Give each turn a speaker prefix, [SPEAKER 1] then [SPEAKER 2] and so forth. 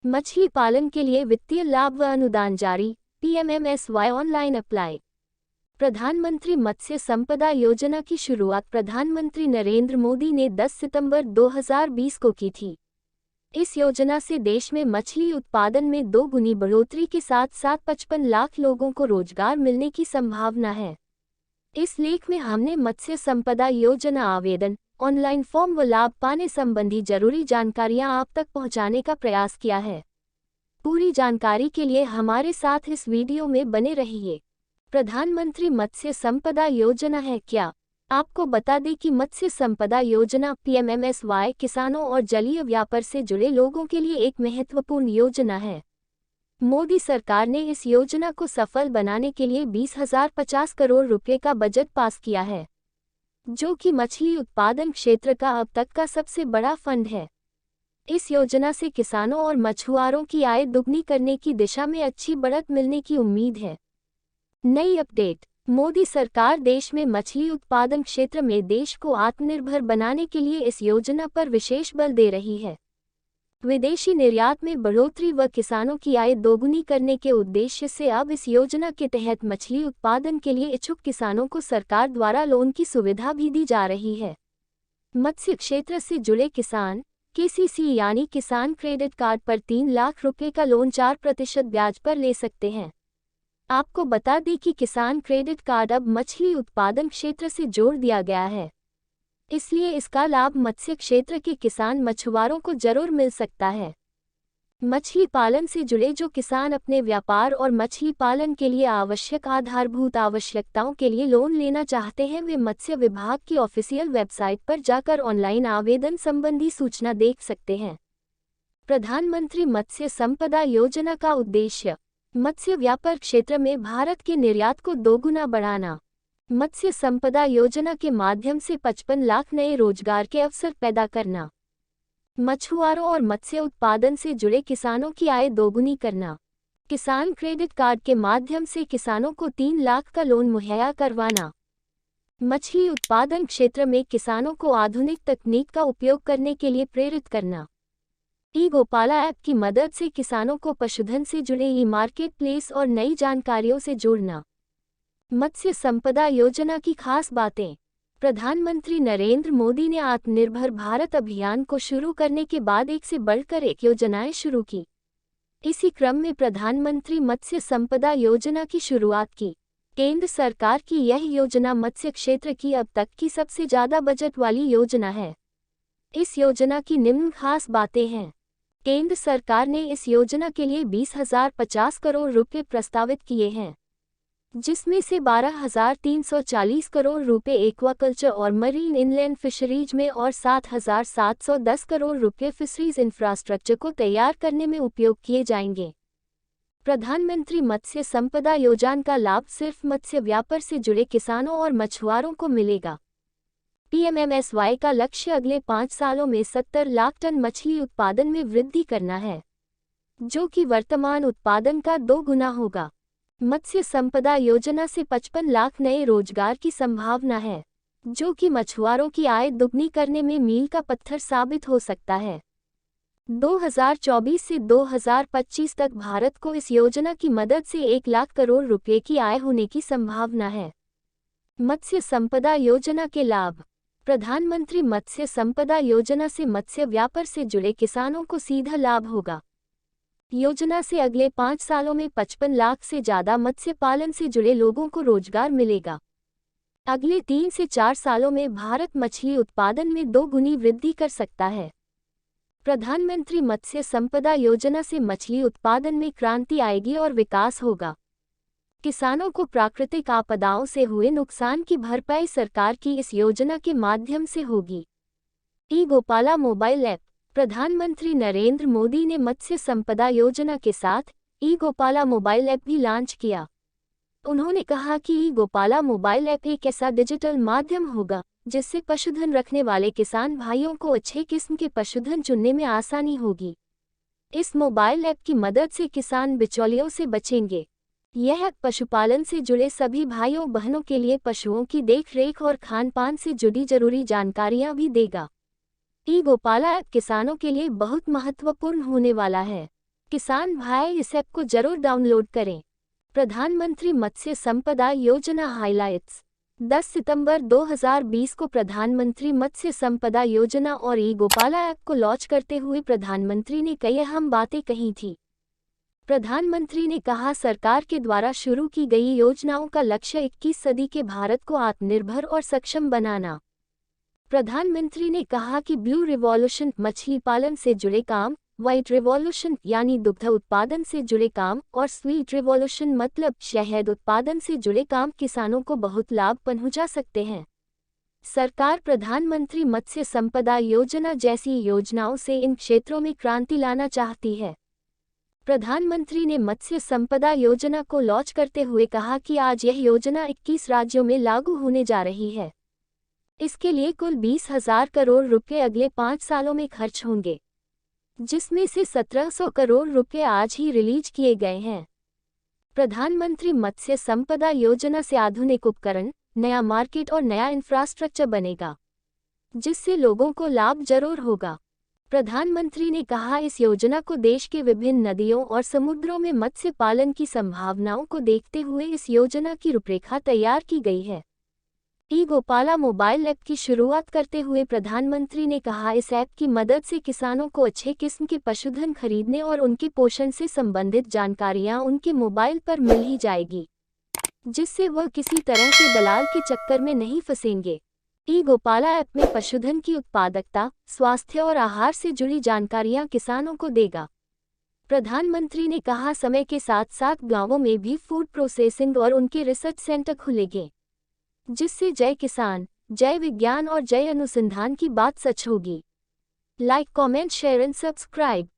[SPEAKER 1] मछली पालन के लिए वित्तीय लाभ व अनुदान जारी, पीएमएमएसवाई ऑनलाइन अप्लाई। प्रधानमंत्री मत्स्य संपदा योजना की शुरुआत प्रधानमंत्री नरेंद्र मोदी ने 10 सितंबर 2020 को की थी। इस योजना से देश में मछली उत्पादन में 2 गुनी बढ़ोतरी के साथ साथ 55 लाख लोगों को रोजगार मिलने की संभावना है। इस लेख में हमने मत्स्य संपदा योजना आवेदन, ऑनलाइन फॉर्म व लाभ पाने संबंधी जरूरी जानकारियां आप तक पहुंचाने का प्रयास किया है। पूरी जानकारी के लिए हमारे साथ इस वीडियो में बने रहिए। प्रधानमंत्री मत्स्य संपदा योजना है क्या? आपको बता दें कि मत्स्य संपदा योजना पीएमएमएसवाई किसानों और जलीय व्यापार से जुड़े लोगों के लिए एक महत्वपूर्ण योजना है। मोदी सरकार ने इस योजना को सफल बनाने के लिए 20,050 करोड़ रुपए का बजट पास किया है, जो कि मछली उत्पादन क्षेत्र का अब तक का सबसे बड़ा फंड है। इस योजना से किसानों और मछुआरों की आय दुगनी करने की दिशा में अच्छी बढ़त मिलने की उम्मीद है। नई अपडेट। मोदी सरकार देश में मछली उत्पादन क्षेत्र में देश को आत्मनिर्भर बनाने के लिए इस योजना पर विशेष बल दे रही है। विदेशी निर्यात में बढ़ोतरी व किसानों की आय दोगुनी करने के उद्देश्य से अब इस योजना के तहत मछली उत्पादन के लिए इच्छुक किसानों को सरकार द्वारा लोन की सुविधा भी दी जा रही है। मत्स्य क्षेत्र से जुड़े किसान केसीसी यानी किसान क्रेडिट कार्ड पर 3 लाख रुपए का लोन 4% ब्याज पर ले सकते हैं। आपको बता दें कि किसान क्रेडिट कार्ड अब मछली उत्पादन क्षेत्र से जोड़ दिया गया है, इसलिए इसका लाभ मत्स्य क्षेत्र के किसान मछुआरों को जरूर मिल सकता है। मछली पालन से जुड़े जो किसान अपने व्यापार और मछली पालन के लिए आवश्यक आधारभूत आवश्यकताओं के लिए लोन लेना चाहते हैं, वे मत्स्य विभाग की ऑफिशियल वेबसाइट पर जाकर ऑनलाइन आवेदन संबंधी सूचना देख सकते हैं। प्रधानमंत्री मत्स्य संपदा योजना का उद्देश्य मत्स्य व्यापार क्षेत्र में भारत के निर्यात को दोगुना बढ़ाना। मत्स्य संपदा योजना के माध्यम से 55 लाख नए रोजगार के अवसर पैदा करना। मछुआरों और मत्स्य उत्पादन से जुड़े किसानों की आय दोगुनी करना। किसान क्रेडिट कार्ड के माध्यम से किसानों को 3 लाख का लोन मुहैया करवाना। मछली उत्पादन क्षेत्र में किसानों को आधुनिक तकनीक का उपयोग करने के लिए प्रेरित करना। ई गोपाला ऐप की मदद से किसानों को पशुधन से जुड़े ई मार्केट प्लेस और नई जानकारियों से जोड़ना। मत्स्य संपदा योजना की खास बातें। प्रधानमंत्री नरेंद्र मोदी ने आत्मनिर्भर भारत अभियान को शुरू करने के बाद एक से बढ़कर एक योजनाएं शुरू की। इसी क्रम में प्रधानमंत्री मत्स्य संपदा योजना की शुरुआत की। केंद्र सरकार की यह योजना मत्स्य क्षेत्र की अब तक की सबसे ज्यादा बजट वाली योजना है। इस योजना की निम्न खास बातें हैं। केंद्र सरकार ने इस योजना के लिए 20,050 करोड़ रुपए प्रस्तावित किए हैं, जिसमें से 12,340 करोड़ रुपए एक्वाकल्चर और मरीन इनलैंड फिशरीज में और 7,710 करोड़ रुपए फिशरीज इंफ्रास्ट्रक्चर को तैयार करने में उपयोग किए जाएंगे। प्रधानमंत्री मत्स्य संपदा योजना का लाभ सिर्फ मत्स्य व्यापार से जुड़े किसानों और मछुआरों को मिलेगा। पीएमएमएसवाई का लक्ष्य अगले 5 सालों में 70 लाख टन मछली उत्पादन में वृद्धि करना है, जो कि वर्तमान उत्पादन का 2 गुना होगा। मत्स्य संपदा योजना से 55 लाख नए रोजगार की संभावना है, जो कि मछुआरों की आय दुगनी करने में मील का पत्थर साबित हो सकता है। 2024 से 2025 तक भारत को इस योजना की मदद से 1 लाख करोड़ रुपए की आय होने की संभावना है। मत्स्य संपदा योजना के लाभ। प्रधानमंत्री मत्स्य संपदा योजना से मत्स्य व्यापार से जुड़े किसानों को सीधा लाभ होगा। योजना से अगले 5 सालों में 55 लाख से ज्यादा मत्स्य पालन से जुड़े लोगों को रोजगार मिलेगा। अगले 3 से 4 सालों में भारत मछली उत्पादन में 2 गुनी वृद्धि कर सकता है। प्रधानमंत्री मत्स्य संपदा योजना से मछली उत्पादन में क्रांति आएगी और विकास होगा। किसानों को प्राकृतिक आपदाओं से हुए नुकसान की भरपाई सरकार की इस योजना के माध्यम से होगी। ई गोपाला मोबाइल ऐप। प्रधानमंत्री नरेंद्र मोदी ने मत्स्य संपदा योजना के साथ ई गोपाला मोबाइल ऐप भी लॉन्च किया। उन्होंने कहा कि ई गोपाला मोबाइल ऐप एक ऐसा डिजिटल माध्यम होगा जिससे पशुधन रखने वाले किसान भाइयों को अच्छे किस्म के पशुधन चुनने में आसानी होगी। इस मोबाइल ऐप की मदद से किसान बिचौलियों से बचेंगे। यह ऐप पशुपालन से जुड़े सभी भाइयों बहनों के लिए पशुओं की देखरेख और खानपान से जुड़ी जरूरी जानकारियां भी देगा। ई गोपाला ऐप किसानों के लिए बहुत महत्वपूर्ण होने वाला है। किसान भाई इस ऐप को जरूर डाउनलोड करें। प्रधानमंत्री मत्स्य संपदा योजना हाइलाइट्स। 10 सितंबर 2020 को प्रधानमंत्री मत्स्य संपदा योजना और ई गोपाला ऐप को लॉन्च करते हुए प्रधानमंत्री ने कई अहम बातें कही थी। प्रधानमंत्री ने कहा, सरकार के द्वारा शुरू की गई योजनाओं का लक्ष्य 21 सदी के भारत को आत्मनिर्भर और सक्षम बनाना। प्रधानमंत्री ने कहा कि ब्लू रिवॉल्यूशन मछली पालन से जुड़े काम, व्हाइट रिवॉल्यूशन यानी दुग्ध उत्पादन से जुड़े काम और स्वीट रिवॉल्यूशन मतलब शहद उत्पादन से जुड़े काम किसानों को बहुत लाभ पहुंचा सकते हैं। सरकार प्रधानमंत्री मत्स्य संपदा योजना जैसी योजनाओं से इन क्षेत्रों में क्रांति लाना चाहती है। प्रधानमंत्री ने मत्स्य संपदा योजना को लॉन्च करते हुए कहा कि आज यह योजना 21 राज्यों में लागू होने जा रही है। इसके लिए कुल 20,000 करोड़ रुपए अगले 5 सालों में खर्च होंगे, जिसमें से 1700 करोड़ रुपए आज ही रिलीज किए गए हैं। प्रधानमंत्री मत्स्य संपदा योजना से आधुनिक उपकरण, नया मार्केट और नया इंफ्रास्ट्रक्चर बनेगा, जिससे लोगों को लाभ जरूर होगा। प्रधानमंत्री ने कहा, इस योजना को देश के विभिन्न नदियों और समुद्रों में मत्स्य पालन की संभावनाओं को देखते हुए इस योजना की रूपरेखा तैयार की गई है। ई गोपाला मोबाइल ऐप की शुरुआत करते हुए प्रधानमंत्री ने कहा, इस ऐप की मदद से किसानों को अच्छे किस्म के पशुधन खरीदने और उनके पोषण से संबंधित जानकारियां उनके मोबाइल पर मिल ही जाएगी, जिससे वह किसी तरह के दलाल के चक्कर में नहीं फंसेंगे। ई गोपाला ऐप में पशुधन की उत्पादकता, स्वास्थ्य और आहार से जुड़ी जानकारियां किसानों को देगा। प्रधानमंत्री ने कहा, समय के साथ साथ गांवों में भी फूड प्रोसेसिंग और उनके रिसर्च सेंटर खुलेंगे, जिससे जय किसान, जय विज्ञान और जय अनुसंधान की बात सच होगी। Like, comment, share and subscribe.